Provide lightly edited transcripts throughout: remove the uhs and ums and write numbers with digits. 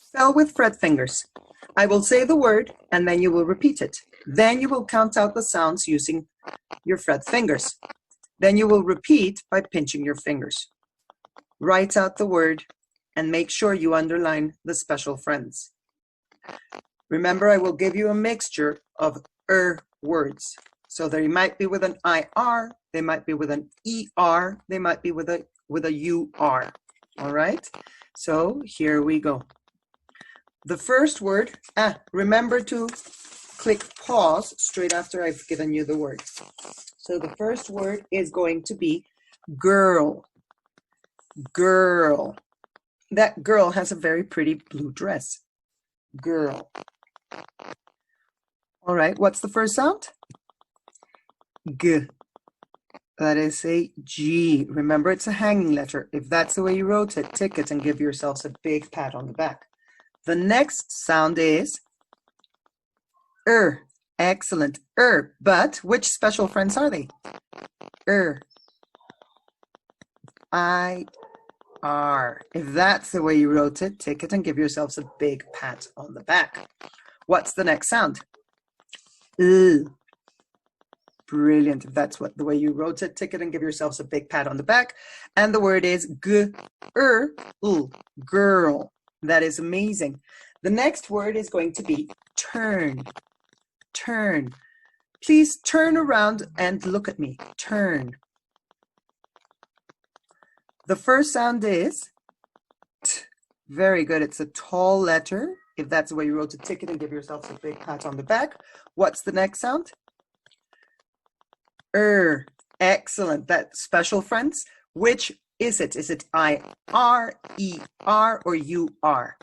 Spell with fret fingers. I will say the word and then you will repeat it. Then you will count out the sounds using your fret fingers. Then you will repeat by pinching your fingers. Write out the word and make sure you underline the special friends. Remember, I will give you a mixture of words. So they might be with an IR, they might be with an ER, they might be with a UR. All right? So here we go. The first word, remember to click pause straight after I've given you the word. So the first word is going to be girl. Girl. That girl has a very pretty blue dress. Girl. All right, what's the first sound? G. That is a G. Remember, it's a hanging letter. If that's the way you wrote it, tick it and give yourselves a big pat on the back. The next sound is Excellent. But which special friends are they? I-R. If that's the way you wrote it, tick it and give yourselves a big pat on the back. What's the next sound? Brilliant. If that's the way you wrote it, tick it and give yourselves a big pat on the back. And the word is girl. That is amazing. The next word is going to be turn. Turn. Please turn around and look at me. Turn. The first sound is T. Very good. It's a tall letter. If that's the way you wrote it, tick it and give yourself a big pat on the back. What's the next sound? Excellent. That's special friends. Which is it? Is it I-R, E-R, or U-R?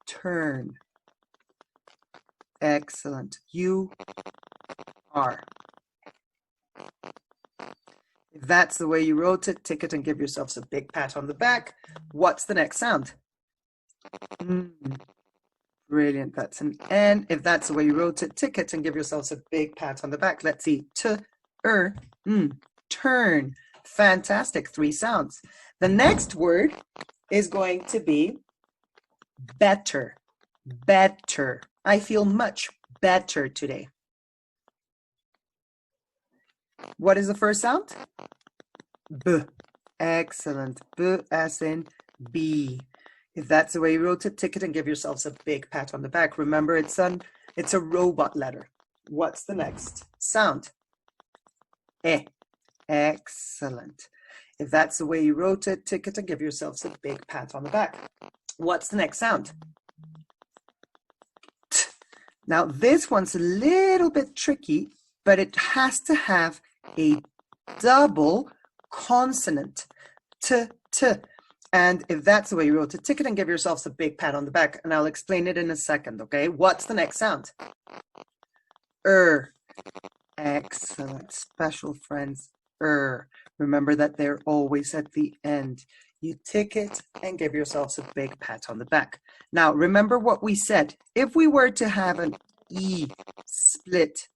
Turn. Excellent. U-R. If that's the way you wrote it, tick it and give yourselves a big pat on the back. What's the next sound? Brilliant. That's an N. If that's the way you wrote it, tick it and give yourselves a big pat on the back. Let's see. Turn. Fantastic. 3 sounds. The next word is going to be better. Better. I feel much better today. What is the first sound? B. Excellent. B as in B. If that's the way you wrote it, tick it and give yourselves a big pat on the back. Remember, it's a robot letter. What's the next sound? E. Excellent. If that's the way you wrote it, tick it and give yourselves a big pat on the back. What's the next sound? T. Now, this one's a little bit tricky, but it has to have a double consonant. T. And if that's the way you wrote it, tick it and give yourselves a big pat on the back. And I'll explain it in a second, okay? What's the next sound? Excellent. Special friends, Remember that they're always at the end. You tick it and give yourselves a big pat on the back. Now, remember what we said. If we were to have an E split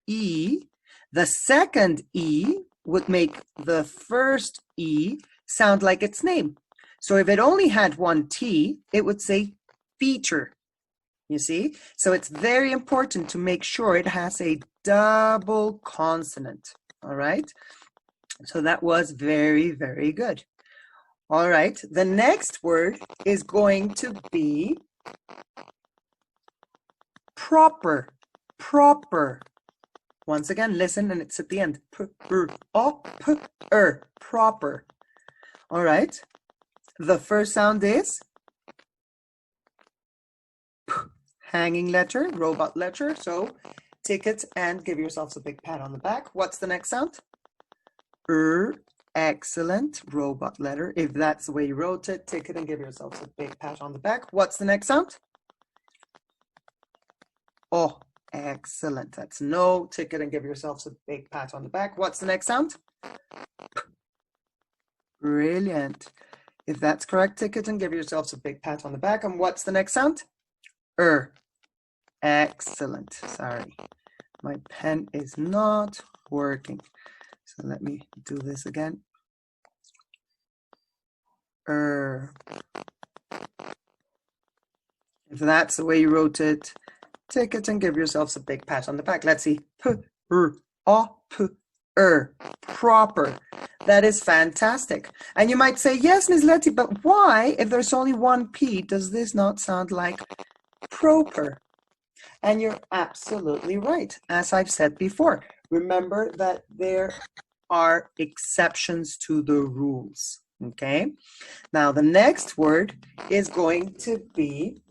E, the second E would make the first E sound like its name. So if it only had one T, it would say feature. You see? So it's very important to make sure it has a double consonant. All right? So that was very, very good. All right. The next word is going to be proper. Proper. Once again, listen, and it's at the end. Proper. All right. The first sound is P, hanging letter, robot letter. So tick it and give yourselves a big pat on the back. What's the next sound? Excellent, robot letter. If that's the way you wrote it, tick it and give yourselves a big pat on the back. What's the next sound? Oh, excellent. That's no. Tick it and give yourselves a big pat on the back. What's the next sound? Brilliant. If that's correct, tick it and give yourselves a big pat on the back. And what's the next sound? Excellent. Sorry, my pen is not working. So let me do this again. If that's the way you wrote it, take it and give yourselves a big pat on the back. Let's see. Proper. That is fantastic. And you might say, yes, Ms. Letty, but why, if there's only one P, does this not sound like proper? And you're absolutely right. As I've said before, remember that there are exceptions to the rules. Okay? Now, the next word is going to be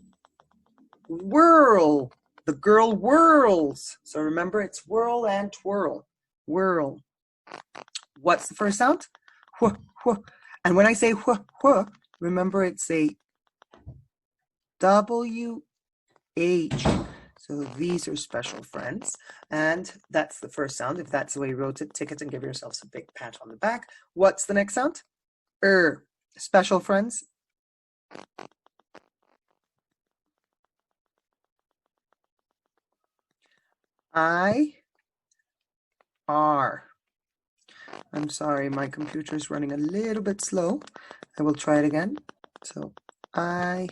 whirl. The girl whirls. So remember, it's whirl and twirl. Whirl. What's the first sound? Wh, wh. And when I say wh, wh, remember it's a W-H. So these are special friends. And that's the first sound. If that's the way you wrote it, take it and give yourselves a big pat on the back. What's the next sound? Special friends. I-R. I'm sorry, my computer is running a little bit slow. I will try it again. So I-R.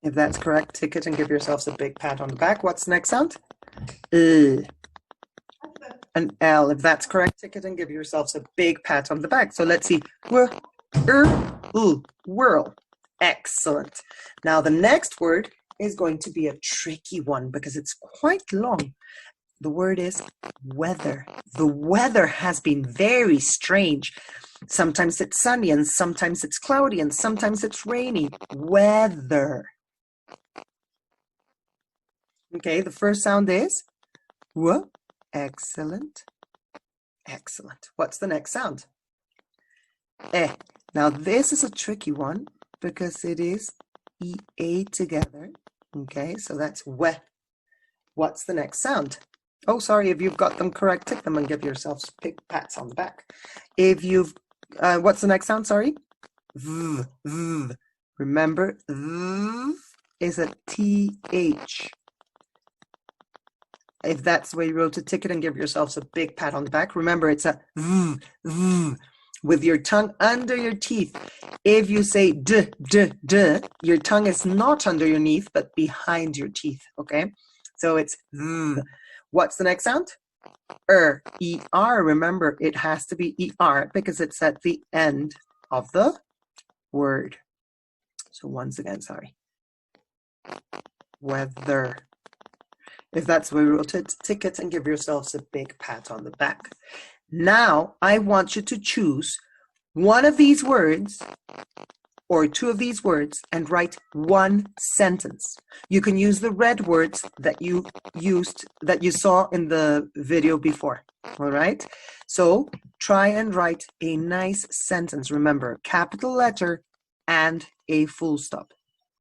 If that's correct, take it and give yourselves a big pat on the back. What's the next sound? An L. If that's correct, take it and give yourselves a big pat on the back. So let's see. Whirl. Excellent. Now the next word is going to be a tricky one because it's quite long. The word is weather. The weather has been very strange. Sometimes it's sunny and sometimes it's cloudy and sometimes it's rainy. Weather. Okay, the first sound is W. Excellent. Excellent. What's the next sound? Eh. Now this is a tricky one because it is E-A together. Okay, so that's we. What's the next sound? Oh, sorry, if you've got them correct, tick them and give yourselves big pats on the back. If you've, what's the next sound? Sorry? V, v. Remember, v is a TH. If that's the way you wrote it, tick it and give yourselves a big pat on the back. Remember, it's a v, v, with your tongue under your teeth. If you say d, d, d, your tongue is not underneath, but behind your teeth, okay? So it's v. What's the next sound? E-R. Remember, it has to be E-R because it's at the end of the word. So once again, sorry. Weather. If that's the way you wrote it, tick it and give yourselves a big pat on the back. Now, I want you to choose one of these words or two of these words and write one sentence. You can use the red words that you saw in the video before. All right? So try and write a nice sentence. Remember, capital letter and a full stop.